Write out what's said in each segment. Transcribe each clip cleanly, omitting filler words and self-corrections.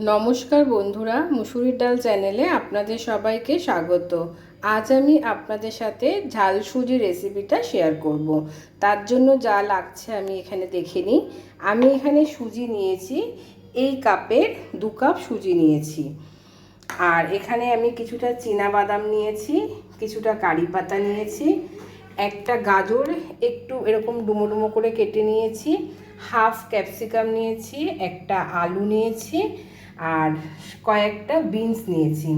নমস্কার বন্ধুরা, মুসুরির ডাল চ্যানেলে আপনাদের সবাইকে স্বাগত। আজ আমি আপনাদের সাথে ঝাল সুজি রেসিপিটা শেয়ার করব। তার জন্য যা লাগছে আমি এখানে দেখে নিই। আমি এখানে সুজি নিয়েছি, এই কাপের 2 কাপ সুজি নিয়েছি। আর এখানে আমি কিছুটা চীনাবাদাম নিয়েছি, কিছুটা কারি পাতা নিয়েছি, একটা গাজর একটু এরকম ডুমো ডুমো করে কেটে নিয়েছি, হাফ ক্যাপসিকাম নিয়েছি, একটা আলু নিয়েছি আর কয়েকটা বিনস নিয়েছি।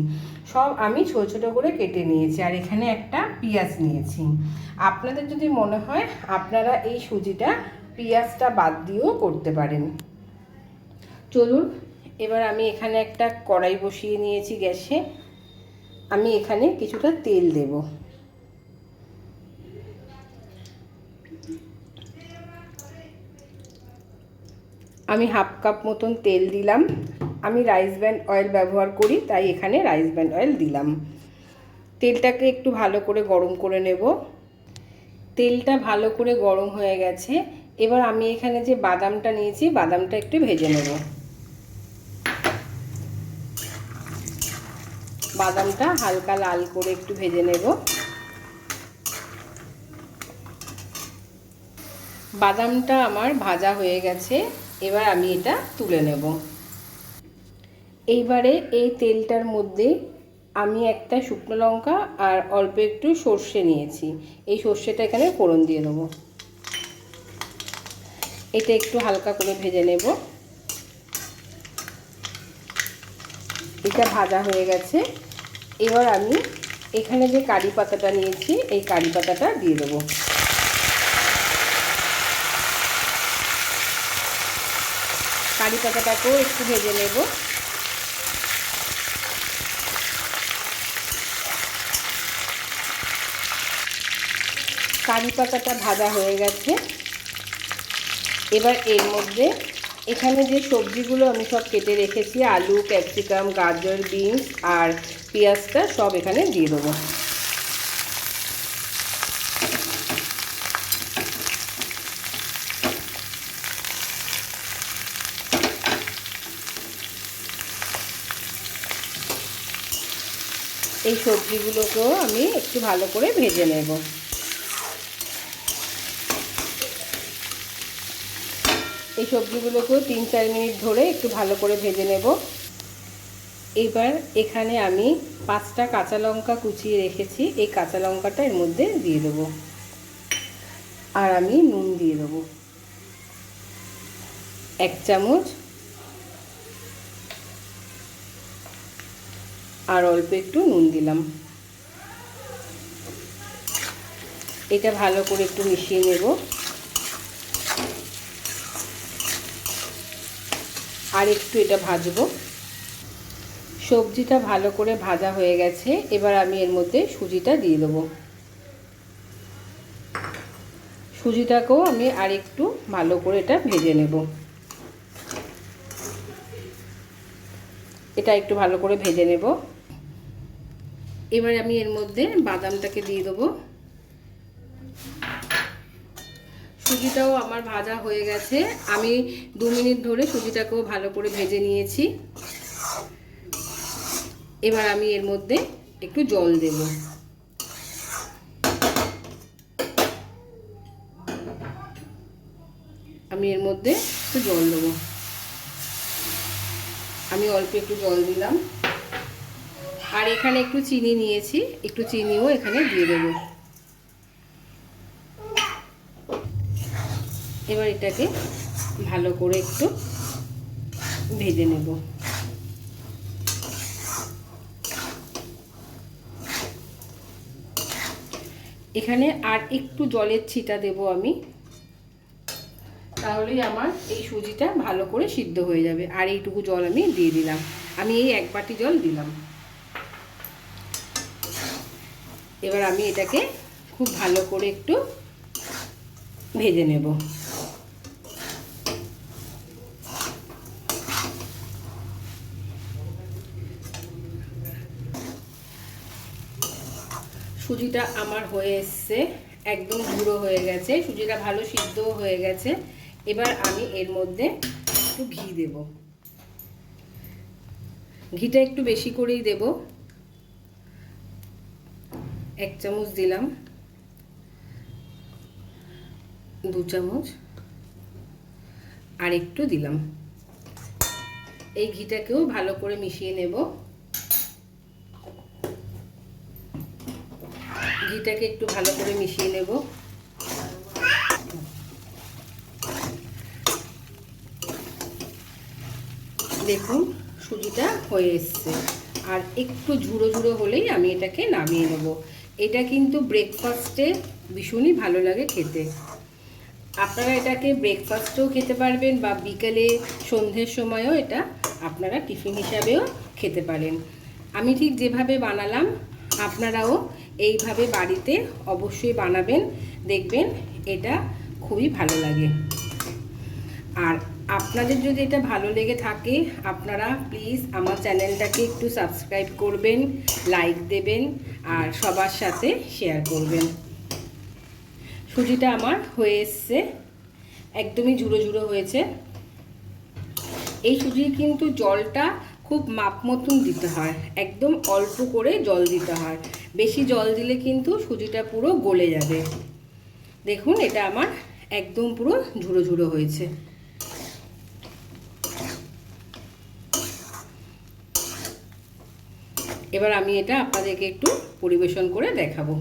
সব আমি ছোট ছোট করে কেটে নিয়েছি। আর এখানে একটা পেঁয়াজ নিয়েছি। আপনাদের যদি মনে হয় আপনারা এই সুজিটা পেঁয়াজটা বাদ দিয়েও করতে পারেন। চলুন, এবার আমি এখানে একটা কড়াই বসিয়ে নিয়েছি গ্যাসে। আমি এখানে কিছুটা তেল দেব। আমি হাফ কাপ মতন তেল দিলাম। আমি রাইস ব্র্যান্ড অয়েল ব্যবহার করি, তাই এখানে রাইস ব্র্যান্ড অয়েল দিলাম। তেলটাকে একটু ভালো করে গরম করে নেব। তেলটা ভালো করে গরম হয়ে গেছে। এবার আমি এখানে যে বাদামটা নিয়েছি, বাদামটা একটু ভেজে নেব। বাদামটা হালকা লাল করে একটু ভেজে নেব। বাদামটা আমার ভাজা হয়ে গেছে। এবার আমি এটা তুলে নেব। এইবারে এই তেলটার মধ্যে আমি একটা শুকনো লঙ্কা আর অল্প একটু সর্ষে নিয়েছি। এই সর্ষেটা এখানে ফোড়ন দিয়ে দেবো। এটা একটু হালকা করে ভেজে নেব। এটা ভাজা হয়ে গেছে। এবার আমি এখানে যে কারি পাতাটা নিয়েছি, এই কারি পাতাটা দিয়ে দেবো। কারি পাতাটাকেও একটু ভেজে নেব। কারি পাতাটা ভাজা হয়ে গেছে। এবার এর মধ্যে এখানে যে সবজিগুলো আমি সব কেটে রেখেছি, আলু, ক্যাপসিকাম, গাজর, বিনস আর পেঁয়াজটা সব এখানে দিয়ে দেবো। এই সবজিগুলোকেও আমি একটু ভালো করে ভেজে নেব। এই সবজিগুলোকেও 3-4 মিনিট ধরে একটু ভালো করে ভেজে নেব। এবার এখানে আমি 5টা কাঁচা লঙ্কা কুচিয়ে রেখেছি, এই কাঁচা লঙ্কাটা এর মধ্যে দিয়ে দেবো। আর আমি নুন দিয়ে দেবো 1 চামচ, আর অল্প একটু নুন দিলাম। এটা ভালো করে একটু মিশিয়ে নেব। আর একটু এটা ভাজবো। সবজিটা ভালো করে ভাজা হয়ে গেছে। এবার আমি এর মধ্যে সুজিটা দিয়ে দেবো। সুজিটাকেও আমি আর একটু ভালো করে এটা ভেজে নেব। এটা একটু ভালো করে ভেজে নেব। এবার আমি এর মধ্যে বাদামটাকে দিয়ে দেবো। সুজিটাও আমার ভাজা হয়ে গেছে। আমি 2 মিনিট ধরে সুজিটাকেও ভালো করে ভেজে নিয়েছি। এবার আমি এর মধ্যে একটু জল দেব। আমি এর মধ্যে একটু জল দেবো। আমি অল্প একটু জল দিলাম। আর এখানে একটু চিনি নিয়েছি, একটু চিনিও এখানে দিয়ে দেবো। এবার এটাকে ভালো করে একটু ভেজে নেব। এখানে আর একটু জলের ছিটা দেব আমি, তাহলেই আমার এই সুজিটা ভালো করে সিদ্ধ হয়ে যাবে। আর এইটুকু জল আমি দিয়ে দিলাম। আমি এই 1 বাটি জল দিলাম। এবার আমি এটাকে খুব ভালো করে একটু ভেজে নেব। সুজিটা আমার হয়ে এসছে, একদম গুঁড়ো হয়ে গেছে, সুজিটা ভালো সিদ্ধও হয়ে গেছে। এবার আমি এর মধ্যে একটু ঘি দেব। ঘিটা একটু বেশি করেই দেব, 1 চামচ দিলাম, 2 চামচ আর একটু দিলাম। এই ঘিটাকেও ভালো করে মিশিয়ে নেব। ঘিটাকে একটু ভালো করে মিশিয়ে নেব। দেখুন সুজিটা হয়ে এসছে, আর একটু ঝুড়ো ঝুড়ো হলেই আমি এটাকে নামিয়ে নেব। এটা কিন্তু ব্রেকফাস্টে ভীষণই ভালো লাগে খেতে। আপনারা এটাকে ব্রেকফাস্টেও খেতে পারবেন বা বিকেলে সন্ধ্যের সময়ও এটা আপনারা টিফিন হিসাবেও খেতে পারেন। আমি ঠিক যেভাবে বানালাম আপনারাও এইভাবে বাড়িতে অবশ্যই বানাবেন, দেখবেন এটা খুবই ভালো লাগে। আর আপনাদের যদি এটা ভালো লেগে থাকে আপনারা প্লিজ আমার চ্যানেলটাকে একটু সাবস্ক্রাইব করবেন, লাইক দেবেন আর সবার সাথে শেয়ার করবেন। সুজিটা আমার হয়ে এসছে, একদমই ঝুড়ো ঝুড়ো হয়েছে। এই সুজির কিন্তু জলটা খুব মাপ মতন দিতে হয়, একদম অল্প করে জল দিতে হয়। বেশি জল দিলে কিন্তু সুজিটা পুরো গলে যাবে। দেখুন এটা আমার একদম পুরো ঝুড়ো ঝুড়ো হয়েছে। এবার আমি এটা আপনাদেরকে একটু পরিবেশন করে দেখাবো।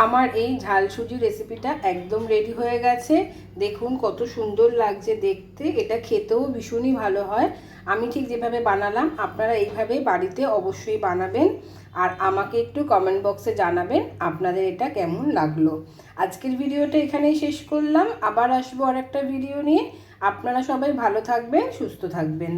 আমার এই ঝাল সুজি রেসিপিটা একদম রেডি হয়ে গেছে। দেখুন কত সুন্দর লাগছে দেখতে, এটা খেতেও ভীষণই ভালো হয়। আমি ঠিক যেভাবে বানালাম আপনারা এইভাবে বাড়িতে অবশ্যই বানাবেন, আর আমাকে একটু কমেন্ট বক্সে জানাবেন আপনাদের এটা কেমন লাগলো। আজকের ভিডিওটা এখানেই শেষ করলাম, আবার আসবো আর একটা ভিডিও নিয়ে। আপনারা সবাই ভালো থাকবেন, সুস্থ থাকবেন।